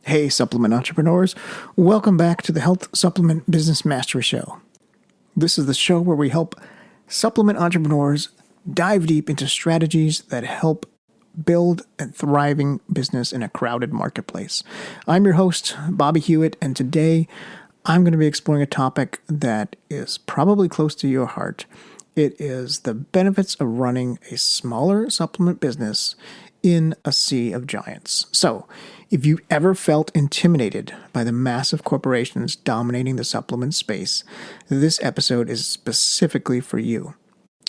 Hey, supplement entrepreneurs. Welcome back to the Health Supplement Business Mastery Show. This is the show where we help supplement entrepreneurs dive deep into strategies that help build a thriving business in a crowded marketplace. I'm your host, Bobby Hewitt, and today I'm going to be exploring a topic that is probably close to your heart. It is the benefits of running a smaller supplement business in a sea of giants. So, if you ever felt intimidated by the massive corporations dominating the supplement space, this episode is specifically for you.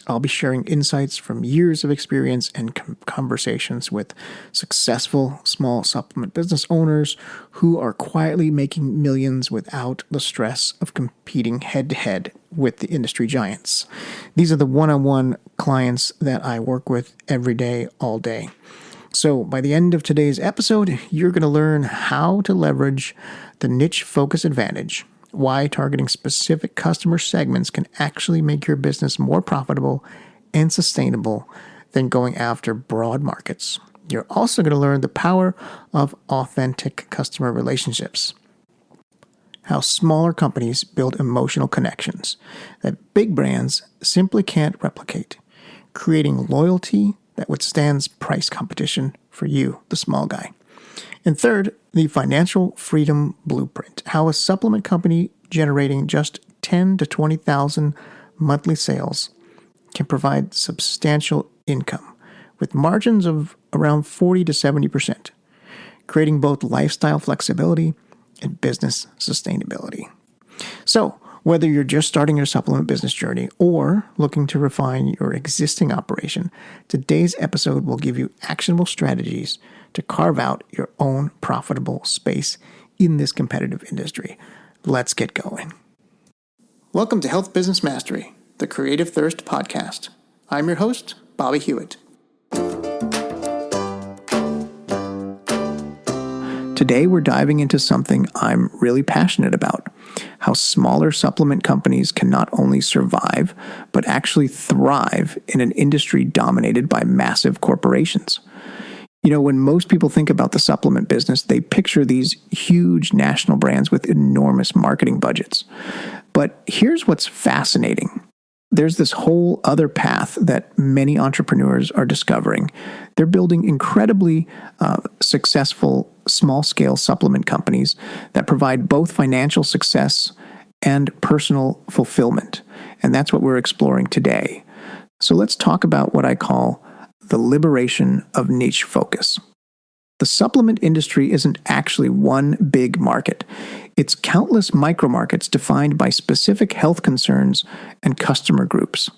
I'll be sharing insights from years of experience and conversations with successful small supplement business owners who are quietly making millions without the stress of competing head-to-head with the industry giants. These are the one-on-one clients that I work with every day, all day. So by the end of today's episode, you're going to learn how to leverage the niche focus advantage, why targeting specific customer segments can actually make your business more profitable and sustainable than going after broad markets. You're also going to learn the power of authentic customer relationships, how smaller companies build emotional connections that big brands simply can't replicate, creating loyalty that withstands price competition for you, the small guy. And third, the financial freedom blueprint, how a supplement company generating just 10 to 20,000 monthly sales can provide substantial income with margins of around 40 to 70%, creating both lifestyle flexibility and business sustainability. So, whether you're just starting your supplement business journey or looking to refine your existing operation, today's episode will give you actionable strategies to carve out your own profitable space in this competitive industry. Let's get going. Welcome to Health Business Mastery, the Creative Thirst podcast. I'm your host, Bobby Hewitt. Today, we're diving into something I'm really passionate about, how smaller supplement companies can not only survive, but actually thrive in an industry dominated by massive corporations. You know, when most people think about the supplement business, they picture these huge national brands with enormous marketing budgets. But here's what's fascinating. There's this whole other path that many entrepreneurs are discovering. They're building incredibly successful small-scale supplement companies that provide both financial success and personal fulfillment. And that's what we're exploring today. So let's talk about what I call the liberation of niche focus. The supplement industry isn't actually one big market. It's countless micro-markets defined by specific health concerns and customer groups.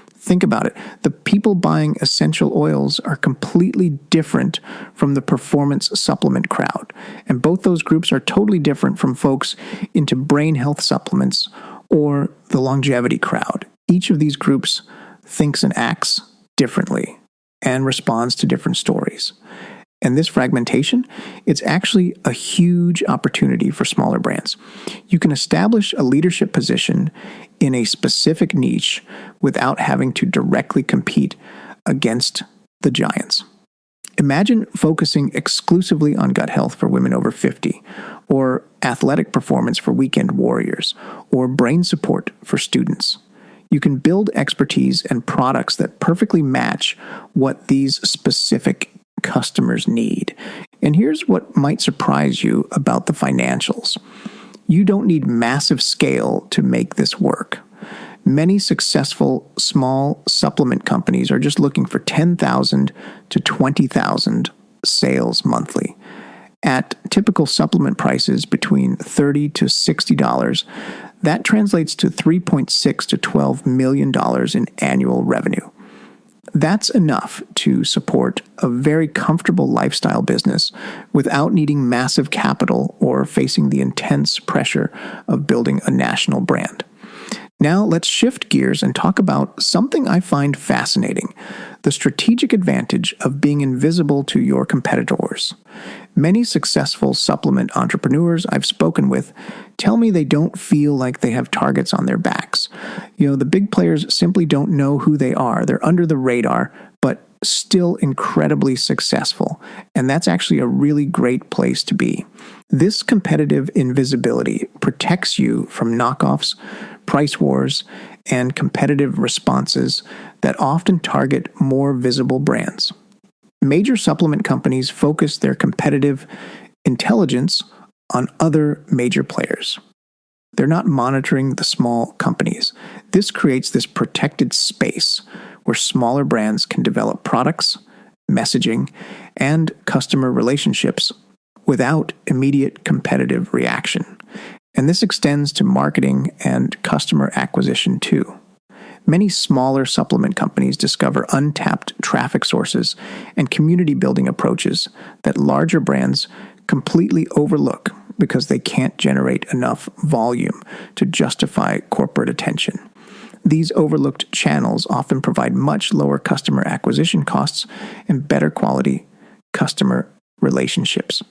Think about it. The people buying essential oils are completely different from the performance supplement crowd. And both those groups are totally different from folks into brain health supplements or the longevity crowd. Each of these groups thinks and acts differently and responds to different stories. And this fragmentation, it's actually a huge opportunity for smaller brands. You can establish a leadership position in a specific niche without having to directly compete against the giants. Imagine focusing exclusively on gut health for women over 50, or athletic performance for weekend warriors, or brain support for students. You can build expertise and products that perfectly match what these specific customers need. And here's what might surprise you about the financials. You don't need massive scale to make this work. Many successful small supplement companies are just looking for 10,000 to 20,000 sales monthly. At typical supplement prices between $30 to $60, that translates to $3.6 to $12 million in annual revenue. That's enough to support a very comfortable lifestyle business without needing massive capital or facing the intense pressure of building a national brand. Now let's shift gears and talk about something I find fascinating, the strategic advantage of being invisible to your competitors. Many successful supplement entrepreneurs I've spoken with tell me they don't feel like they have targets on their backs. You know, the big players simply don't know who they are. They're under the radar, but still incredibly successful, and that's actually a really great place to be. This competitive invisibility protects you from knockoffs, price wars, and competitive responses that often target more visible brands. Major supplement companies focus their competitive intelligence on other major players. They're not monitoring the small companies. This creates this protected space where smaller brands can develop products, messaging, and customer relationships without immediate competitive reaction. And this extends to marketing and customer acquisition too. Many smaller supplement companies discover untapped traffic sources and community building approaches that larger brands completely overlook because they can't generate enough volume to justify corporate attention. These overlooked channels often provide much lower customer acquisition costs and better quality customer relationships.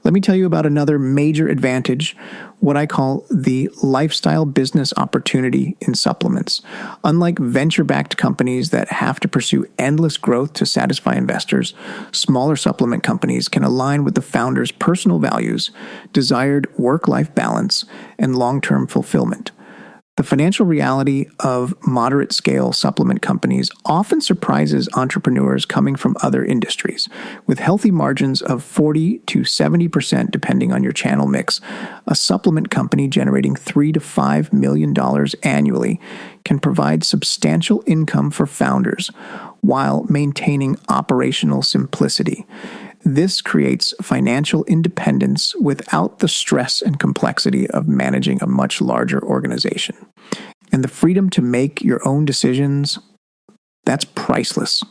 Let me tell you about another major advantage, what I call the lifestyle business opportunity in supplements. Unlike venture-backed companies that have to pursue endless growth to satisfy investors, smaller supplement companies can align with the founder's personal values, desired work-life balance, and long-term fulfillment. The financial reality of moderate-scale supplement companies often surprises entrepreneurs coming from other industries. With healthy margins of 40 to 70% depending on your channel mix, a supplement company generating $3 to $5 million annually can provide substantial income for founders while maintaining operational simplicity. This creates financial independence without the stress and complexity of managing a much larger organization. And the freedom to make your own decisions, that's priceless.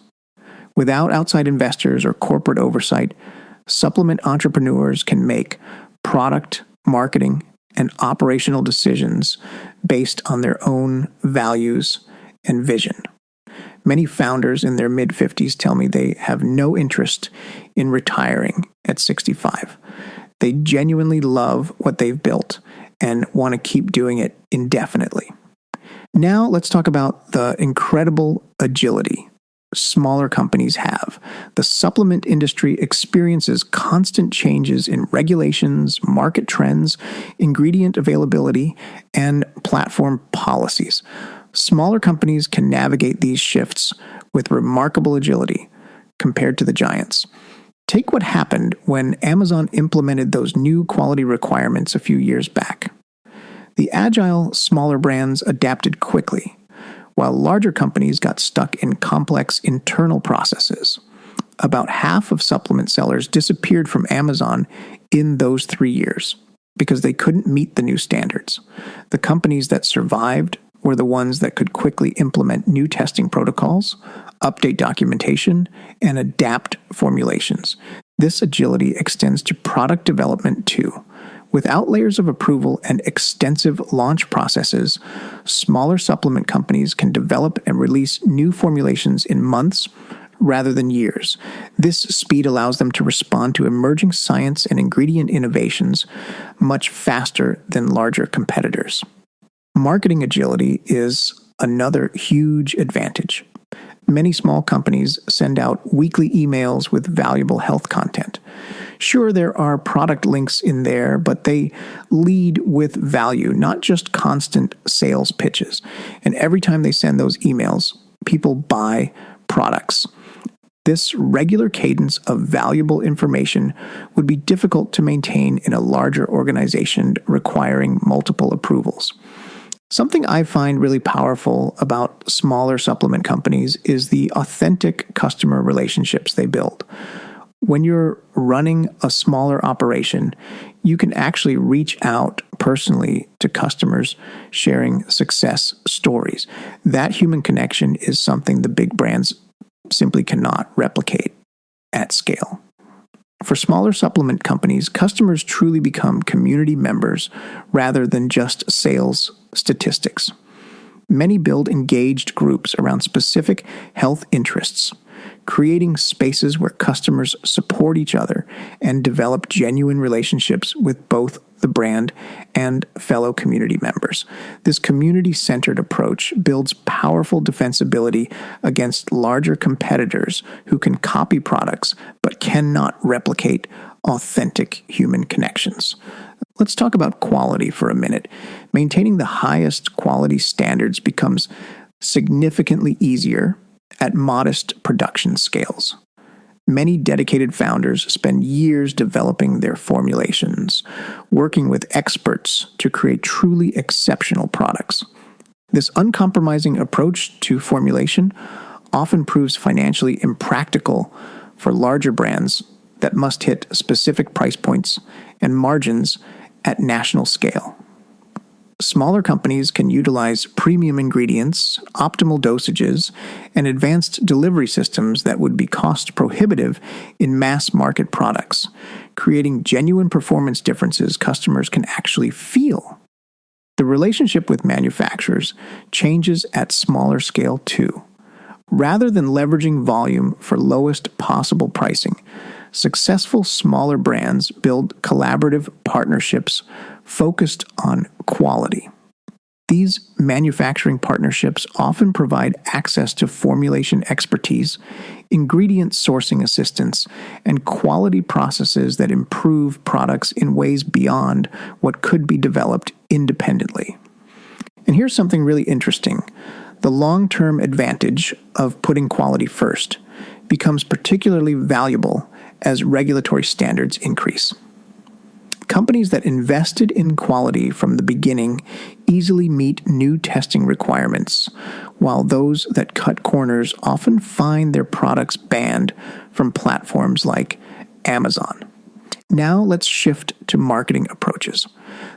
Without outside investors or corporate oversight, supplement entrepreneurs can make product, marketing, and operational decisions based on their own values and vision. Many founders in their mid-50s tell me they have no interest in retiring at 65. They genuinely love what they've built and want to keep doing it indefinitely. Now let's talk about the incredible agility smaller companies have. The supplement industry experiences constant changes in regulations, market trends, ingredient availability, and platform policies. Smaller companies can navigate these shifts with remarkable agility compared to the giants. Take what happened when Amazon implemented those new quality requirements a few years back. The agile, smaller brands adapted quickly, while larger companies got stuck in complex internal processes. About half of supplement sellers disappeared from Amazon in those 3 years because they couldn't meet the new standards. The companies that survived were the ones that could quickly implement new testing protocols, update documentation, and adapt formulations. This agility extends to product development too. Without layers of approval and extensive launch processes, smaller supplement companies can develop and release new formulations in months rather than years. This speed allows them to respond to emerging science and ingredient innovations much faster than larger competitors. Marketing agility is another huge advantage. Many small companies send out weekly emails with valuable health content. Sure, there are product links in there, but they lead with value, not just constant sales pitches. And every time they send those emails, people buy products. This regular cadence of valuable information would be difficult to maintain in a larger organization requiring multiple approvals. Something I find really powerful about smaller supplement companies is the authentic customer relationships they build. When you're running a smaller operation, you can actually reach out personally to customers sharing success stories. That human connection is something the big brands simply cannot replicate at scale. For smaller supplement companies, customers truly become community members rather than just sales statistics. Many build engaged groups around specific health interests. creating spaces where customers support each other and develop genuine relationships with both the brand and fellow community members. This community-centered approach builds powerful defensibility against larger competitors who can copy products but cannot replicate authentic human connections. Let's talk about quality for a minute. Maintaining the highest quality standards becomes significantly easier at modest production scales. Many dedicated founders spend years developing their formulations, working with experts to create truly exceptional products. This uncompromising approach to formulation often proves financially impractical for larger brands that must hit specific price points and margins at national scale. Smaller companies can utilize premium ingredients, optimal dosages, and advanced delivery systems that would be cost prohibitive in mass market products, creating genuine performance differences customers can actually feel. The relationship with manufacturers changes at smaller scale too. Rather than leveraging volume for lowest possible pricing, successful smaller brands build collaborative partnerships focused on quality. These manufacturing partnerships often provide access to formulation expertise, ingredient sourcing assistance, and quality processes that improve products in ways beyond what could be developed independently. And here's something really interesting. The long-term advantage of putting quality first becomes particularly valuable as regulatory standards increase. Companies that invested in quality from the beginning easily meet new testing requirements, while those that cut corners often find their products banned from platforms like Amazon. Now let's shift to marketing approaches.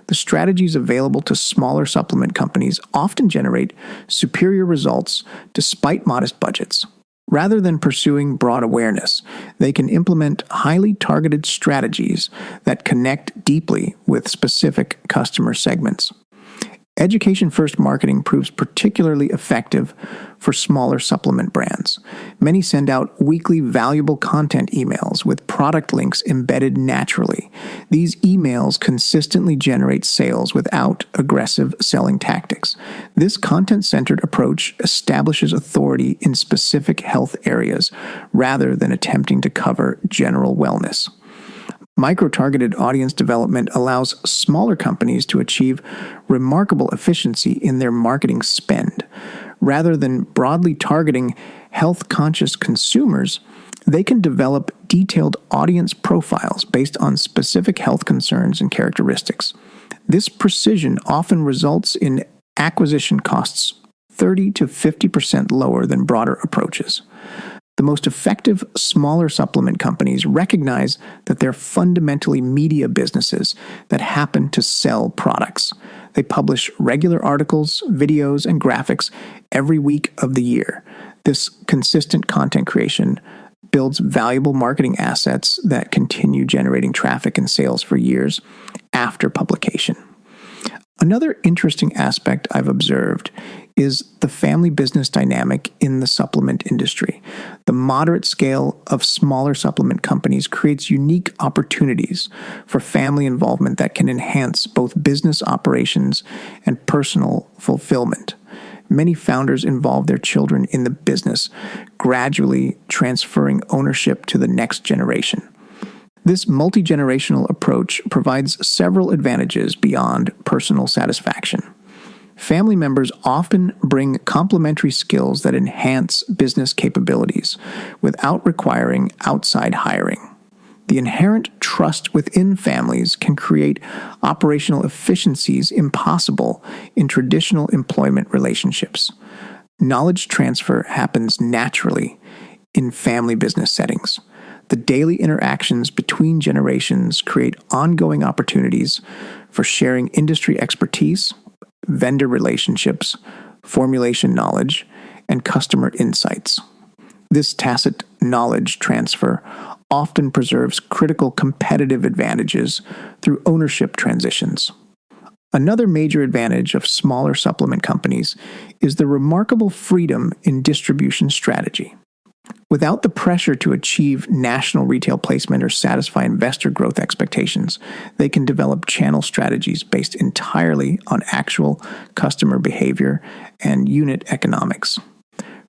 The strategies available to smaller supplement companies often generate superior results despite modest budgets. Rather than pursuing broad awareness, they can implement highly targeted strategies that connect deeply with specific customer segments. Education-first marketing proves particularly effective for smaller supplement brands. Many send out weekly valuable content emails with product links embedded naturally. These emails consistently generate sales without aggressive selling tactics. This content-centered approach establishes authority in specific health areas rather than attempting to cover general wellness. Micro-targeted audience development allows smaller companies to achieve remarkable efficiency in their marketing spend. Rather than broadly targeting health-conscious consumers, they can develop detailed audience profiles based on specific health concerns and characteristics. This precision often results in acquisition costs 30 to 50% lower than broader approaches. The most effective smaller supplement companies recognize that they're fundamentally media businesses that happen to sell products. They publish regular articles, videos, and graphics every week of the year. This consistent content creation builds valuable marketing assets that continue generating traffic and sales for years after publication. Another interesting aspect I've observed is the family business dynamic in the supplement industry. The moderate scale of smaller supplement companies creates unique opportunities for family involvement that can enhance both business operations and personal fulfillment. Many founders involve their children in the business, gradually transferring ownership to the next generation. This multi-generational approach provides several advantages beyond personal satisfaction. Family members often bring complementary skills that enhance business capabilities without requiring outside hiring. The inherent trust within families can create operational efficiencies impossible in traditional employment relationships. Knowledge transfer happens naturally in family business settings. The daily interactions between generations create ongoing opportunities for sharing industry expertise, vendor relationships, formulation knowledge, and customer insights. This tacit knowledge transfer often preserves critical competitive advantages through ownership transitions. Another major advantage of smaller supplement companies is the remarkable freedom in distribution strategy. Without the pressure to achieve national retail placement or satisfy investor growth expectations, they can develop channel strategies based entirely on actual customer behavior and unit economics.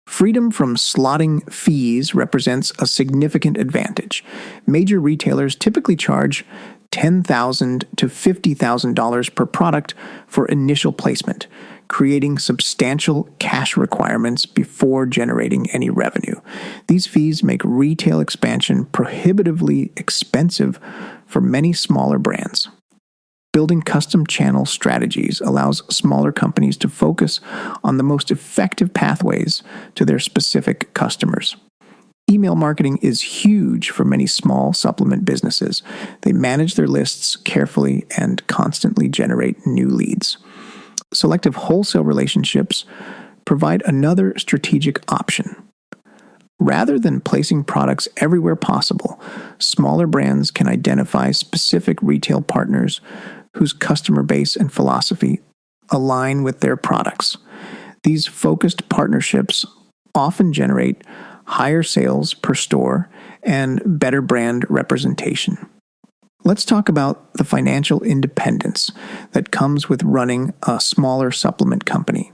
Freedom from slotting fees represents a significant advantage. Major retailers typically charge $10,000 to $50,000 per product for initial placement, creating substantial cash requirements before generating any revenue. These fees make retail expansion prohibitively expensive for many smaller brands. Building custom channel strategies allows smaller companies to focus on the most effective pathways to their specific customers. Email marketing is huge for many small supplement businesses. They manage their lists carefully and constantly generate new leads. Selective wholesale relationships provide another strategic option. Rather than placing products everywhere possible, smaller brands can identify specific retail partners whose customer base and philosophy align with their products. These focused partnerships often generate higher sales per store and better brand representation. Let's talk about the financial independence that comes with running a smaller supplement company.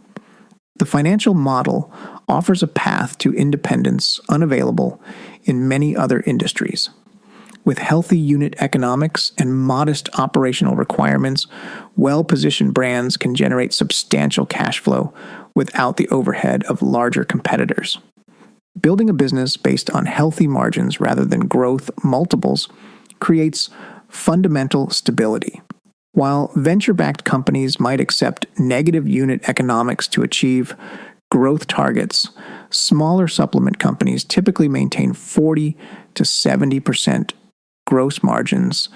The financial model offers a path to independence unavailable in many other industries. With healthy unit economics and modest operational requirements, well-positioned brands can generate substantial cash flow without the overhead of larger competitors. Building a business based on healthy margins rather than growth multiples creates fundamental stability. While venture-backed companies might accept negative unit economics to achieve growth targets, smaller supplement companies typically maintain 40 to 70% gross margins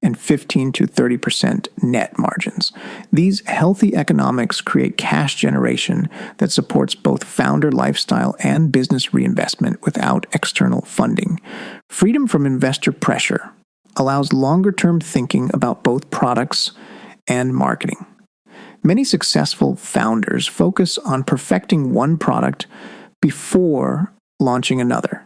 and 15 to 30% net margins. These healthy economics create cash generation that supports both founder lifestyle and business reinvestment without external funding. Freedom from investor pressure allows longer-term thinking about both products and marketing. Many successful founders focus on perfecting one product before launching another.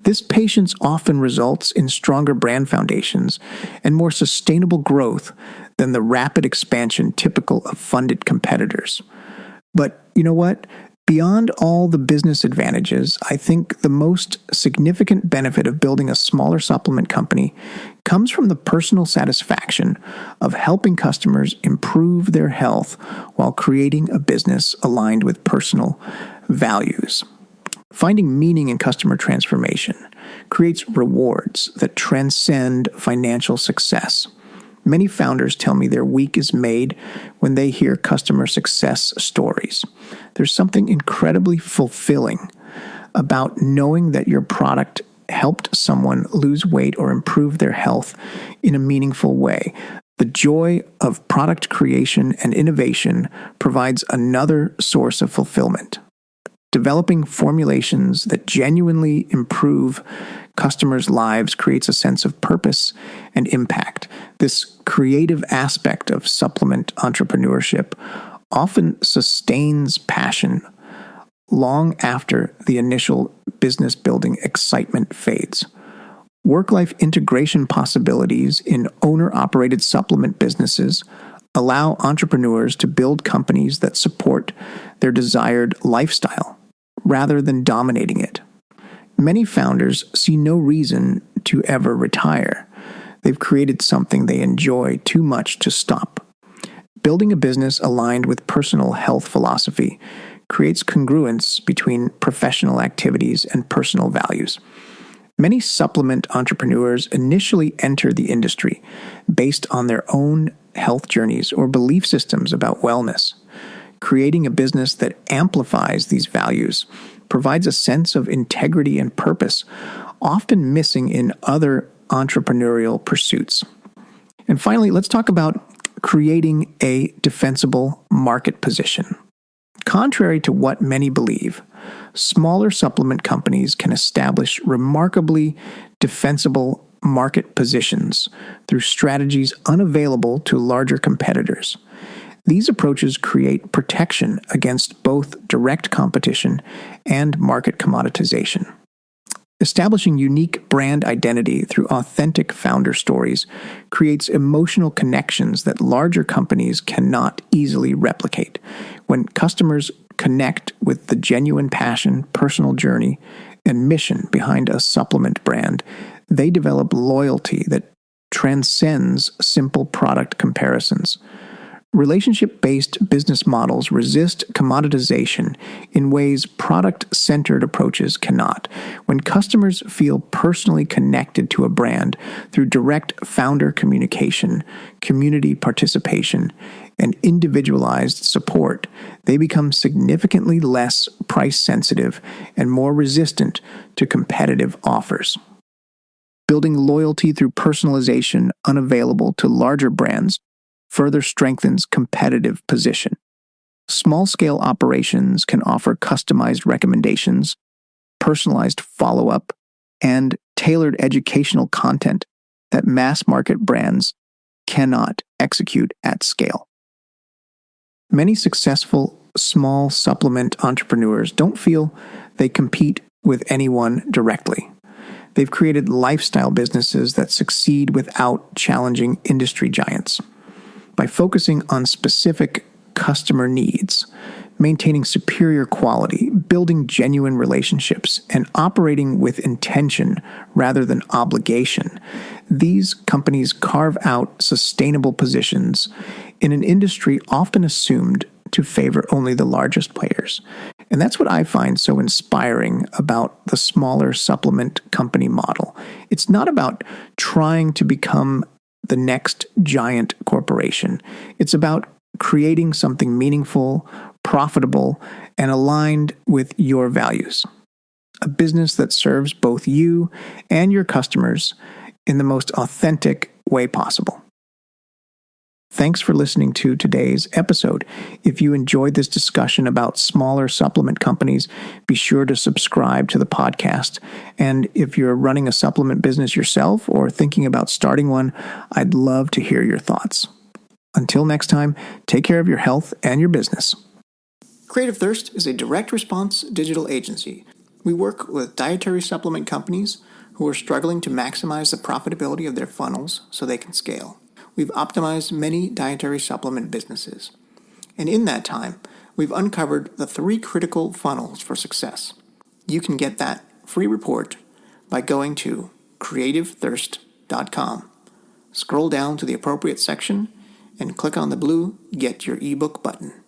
This patience often results in stronger brand foundations and more sustainable growth than the rapid expansion typical of funded competitors. But you know what? Beyond all the business advantages, I think the most significant benefit of building a smaller supplement company comes from the personal satisfaction of helping customers improve their health while creating a business aligned with personal values. Finding meaning in customer transformation creates rewards that transcend financial success. Many founders tell me their week is made when they hear customer success stories. There's something incredibly fulfilling about knowing that your product helped someone lose weight or improve their health in a meaningful way. The joy of product creation and innovation provides another source of fulfillment. Developing formulations that genuinely improve customers' lives creates a sense of purpose and impact. This creative aspect of supplement entrepreneurship often sustains passion long after the initial business building excitement fades. Work-life integration possibilities in owner-operated supplement businesses allow entrepreneurs to build companies that support their desired lifestyle rather than dominating it. Many founders see no reason to ever retire. They've created something they enjoy too much to stop. Building a business aligned with personal health philosophy creates congruence between professional activities and personal values. Many supplement entrepreneurs initially enter the industry based on their own health journeys or belief systems about wellness. Creating a business that amplifies these values provides a sense of integrity and purpose, often missing in other entrepreneurial pursuits. And finally, let's talk about creating a defensible market position. Contrary to what many believe, smaller supplement companies can establish remarkably defensible market positions through strategies unavailable to larger competitors. These approaches create protection against both direct competition and market commoditization. Establishing unique brand identity through authentic founder stories creates emotional connections that larger companies cannot easily replicate. When customers connect with the genuine passion, personal journey, and mission behind a supplement brand, they develop loyalty that transcends simple product comparisons. Relationship-based business models resist commoditization in ways product-centered approaches cannot. When customers feel personally connected to a brand through direct founder communication, community participation, and individualized support, they become significantly less price-sensitive and more resistant to competitive offers. Building loyalty through personalization unavailable to larger brands further strengthens competitive position. Small-scale operations can offer customized recommendations, personalized follow-up, and tailored educational content that mass-market brands cannot execute at scale. Many successful small supplement entrepreneurs don't feel they compete with anyone directly. They've created lifestyle businesses that succeed without challenging industry giants. By focusing on specific customer needs, maintaining superior quality, building genuine relationships, and operating with intention rather than obligation, these companies carve out sustainable positions in an industry often assumed to favor only the largest players. And that's what I find so inspiring about the smaller supplement company model. It's not about trying to become the next giant corporation. It's about creating something meaningful, profitable, and aligned with your values. A business that serves both you and your customers in the most authentic way possible. Thanks for listening to today's episode. If you enjoyed this discussion about smaller supplement companies, be sure to subscribe to the podcast. And if you're running a supplement business yourself or thinking about starting one, I'd love to hear your thoughts. Until next time, take care of your health and your business. Creative Thirst is a direct response digital agency. We work with dietary supplement companies who are struggling to maximize the profitability of their funnels so they can scale. We've optimized many dietary supplement businesses. And in that time, we've uncovered the 3 critical funnels for success. You can get that free report by going to creativethirst.com. Scroll down to the appropriate section and click on the blue Get Your ebook button.